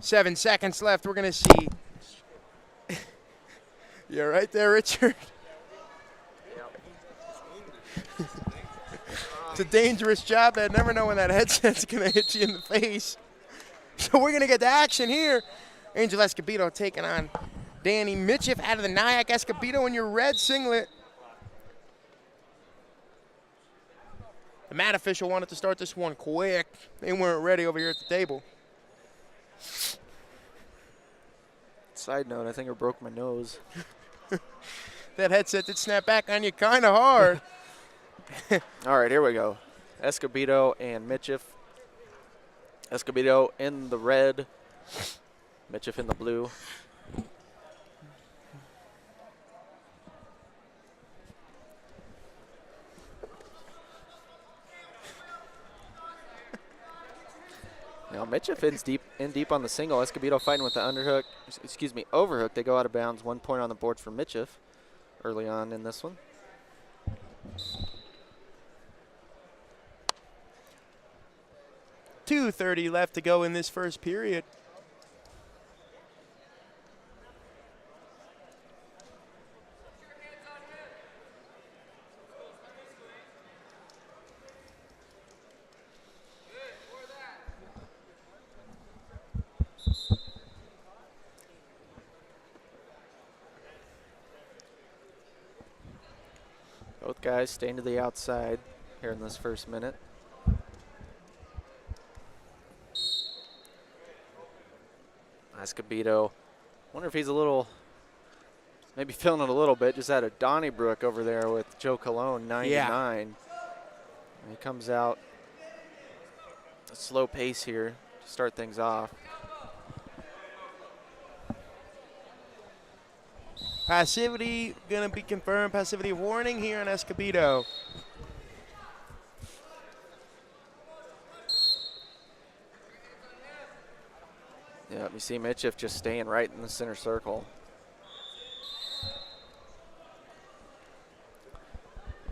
7 seconds left. We're going to see. You're right there, Richard. It's a dangerous job. I never know when that headset's going to hit you in the face. So we're going to get to action here. Angel Escobedo taking on Danny Mitcheff out of the NYAC. Escobedo in your red singlet. The mat official wanted to start this one quick. They weren't ready over here at the table. Side note, I think I broke my nose. That headset did snap back on you kind of hard. All right, here we go. Escobedo and Mitcheff. Escobedo in the red, Mitcheff in the blue. Now Mitcheff in deep on the single. Escobedo fighting with the overhook. They go out of bounds. 1 point on the board for Mitcheff early on in this one. .230 left to go in this first period. Both guys staying to the outside here in this first minute. Escobedo, wonder if he's maybe feeling it a little bit. Just had a Donnybrook over there with Joe Cologne, 9-9. Yeah. He comes out a slow pace here to start things off. Passivity going to be confirmed. Passivity warning here on Escobedo. Yeah, you see Mitcheff just staying right in the center circle.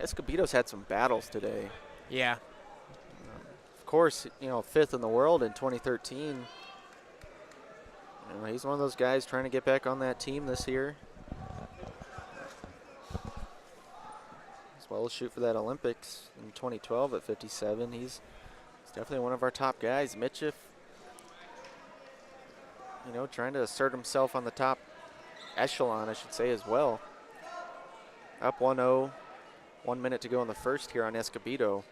Escobedo's had some battles today. Yeah. Of course, 5th in the world in 2013. He's one of those guys trying to get back on that team this year. As well as shoot for that Olympics in 2012 at 57. He's definitely one of our top guys. Mitcheff, trying to assert himself on the top echelon, I should say, as well. Up 1-0, 1 minute to go in the first here on Escobedo.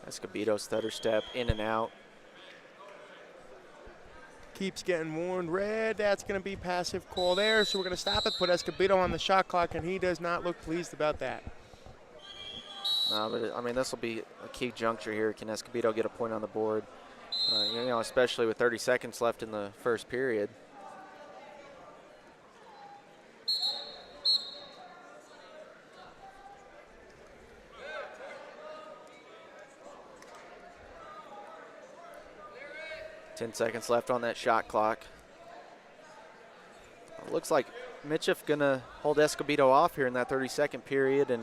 Escobedo stutter step in and out. Keeps getting warned red. That's going to be passive call there. So we're going to stop it, put Escobedo on the shot clock, and he does not look pleased about that. No, but this will be a key juncture here. Can Escobedo get a point on the board? Especially with 30 seconds left in the first period. Ten seconds left on that shot clock. It looks like Mitcheff gonna hold Escobedo off here in that 30-second period and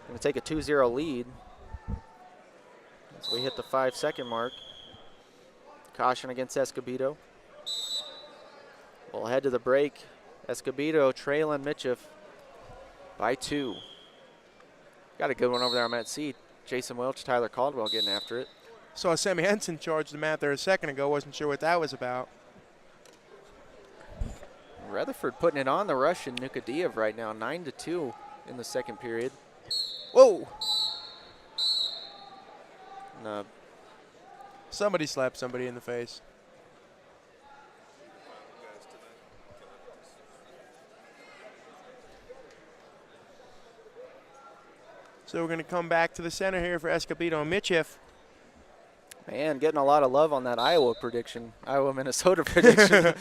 gonna take a 2-0 lead. As we hit the 5-second mark. Caution against Escobedo. We'll head to the break. Escobedo trailing Mitcheff by 2. Got a good one over there on that seat. Jason Welch, Tyler Caldwell getting after it. Saw Sammy Henson charge the mat there a second ago. Wasn't sure what that was about. Rutherford putting it on the Russian Nukadiev right now, 9-2 in the second period. Whoa! No. Somebody slapped somebody in the face. So we're going to come back to the center here for Escobedo and Mitcheff. Man, getting a lot of love on that Iowa prediction, Iowa-Minnesota prediction.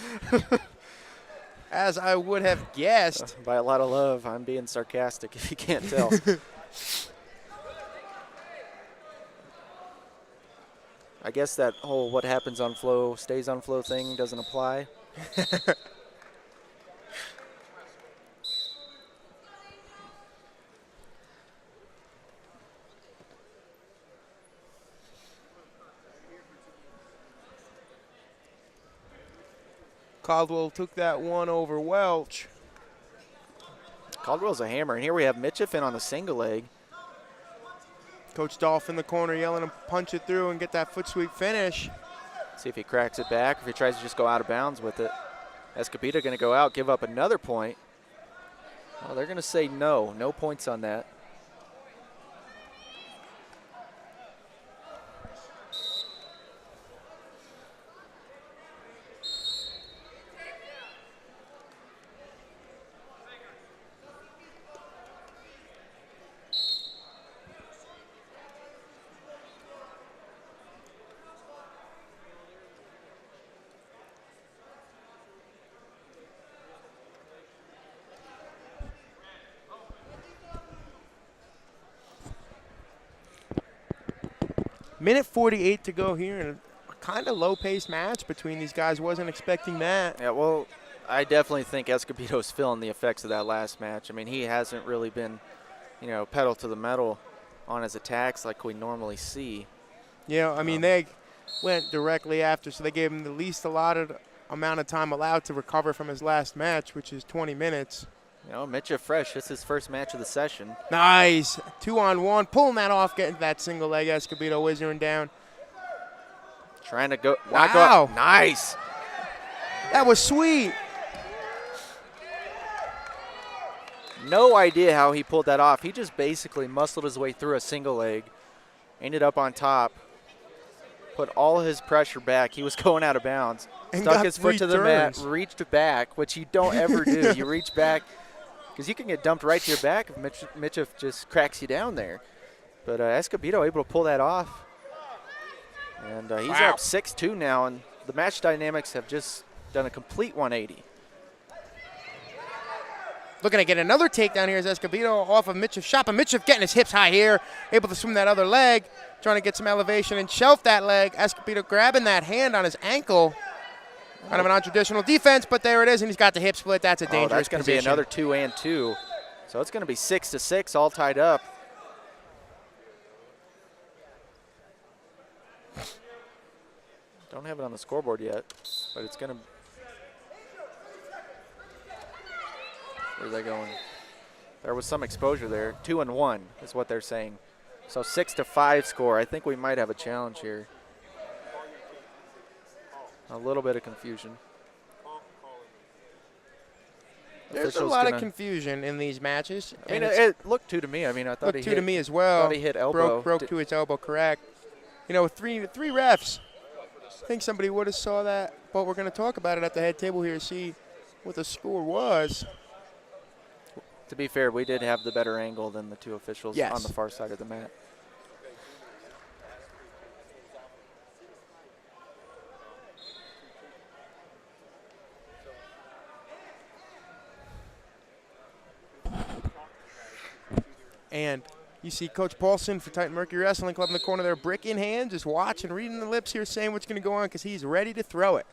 As I would have guessed. By a lot of love, I'm being sarcastic if you can't tell. I guess that whole what happens on flow stays on flow thing doesn't apply. Caldwell took that one over Welch. Caldwell's a hammer, and here we have Mitcheff in on the single leg. Coach Dolph in the corner yelling him punch it through and get that foot sweep finish. See if he cracks it back, if he tries to just go out of bounds with it. Escobedo going to go out, give up another point. Well, they're going to say no. No points on that. Minute 48 to go here, and a kind of low-paced match between these guys. Wasn't expecting that. Yeah, well, I definitely think Escobedo's feeling the effects of that last match. I mean, he hasn't really been, pedal to the metal on his attacks like we normally see. Yeah, I mean, they went directly after, so they gave him the least allotted amount of time allowed to recover from his last match, which is 20 minutes. Mitcheff fresh. This is his first match of the session. Nice. 2-on-1. Pulling that off, getting that single leg. Escobedo whizzing down. Trying to go. Wow. Nice. That was sweet. No idea how he pulled that off. He just basically muscled his way through a single leg, ended up on top, put all his pressure back. He was going out of bounds. And stuck got his foot to the mat, reached back, which you don't ever do. You reach back because you can get dumped right to your back if Mitcheff just cracks you down there. But Escobedo able to pull that off. And he's up 6-2 now, and the match dynamics have just done a complete 180. Looking to get another takedown here as Escobedo off of Mitcheff's shot, but Mitcheff getting his hips high here, able to swim that other leg, trying to get some elevation and shelf that leg. Escobedo grabbing that hand on his ankle. Kind of an untraditional defense, but there it is, and he's got the hip split. That's a dangerous that's going to be another 2-2. So it's going to be 6-6, all tied up. Don't have it on the scoreboard yet, but it's going to. Where are they going? There was some exposure there. 2-1 is what they're saying. So 6-5 score. I think we might have a challenge here. A little bit of confusion. There's a lot of confusion in these matches. I mean, it looked 2 to me. I mean, I thought looked 2 to me as well. Thought he hit elbow. Broke to his elbow, correct. Three refs. I think somebody would have saw that, but we're going to talk about it at the head table here, see what the score was. To be fair, we did have the better angle than the two officials on the far side of the mat. And you see Coach Paulson for Titan Mercury Wrestling Club in the corner there, brick in hand, just watching, reading the lips here, saying what's going to go on because he's ready to throw it.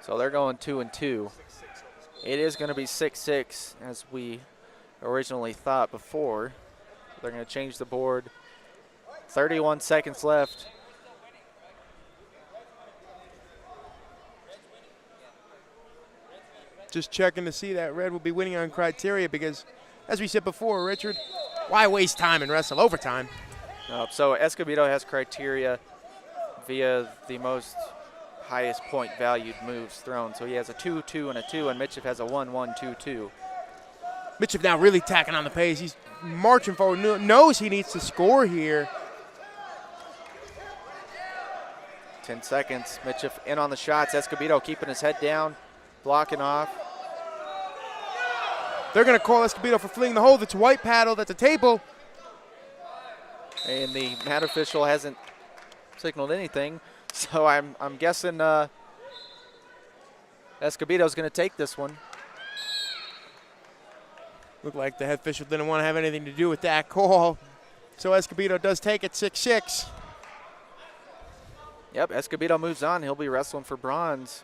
So they're going 2-2. It is going to be 6-6 as we originally thought before. They're going to change the board. 31 seconds left. Just checking to see that red will be winning on criteria because, as we said before, Richard, why waste time and wrestle overtime? So Escobedo has criteria via the most highest point valued moves thrown. So he has a 2-2 and a 2, and Mitcheff has a 1-1-2-2. Mitcheff now really tacking on the pace. He's marching forward, knows he needs to score here. 10 seconds. Mitcheff in on the shots. Escobedo keeping his head down, blocking off. They're going to call Escobedo for fleeing the hold. It's white paddled at the table. And the mat official hasn't signaled anything. So I'm guessing Escobedo's going to take this one. Looked like the head official didn't want to have anything to do with that call. So Escobedo does take it 6-6. Yep, Escobedo moves on. He'll be wrestling for bronze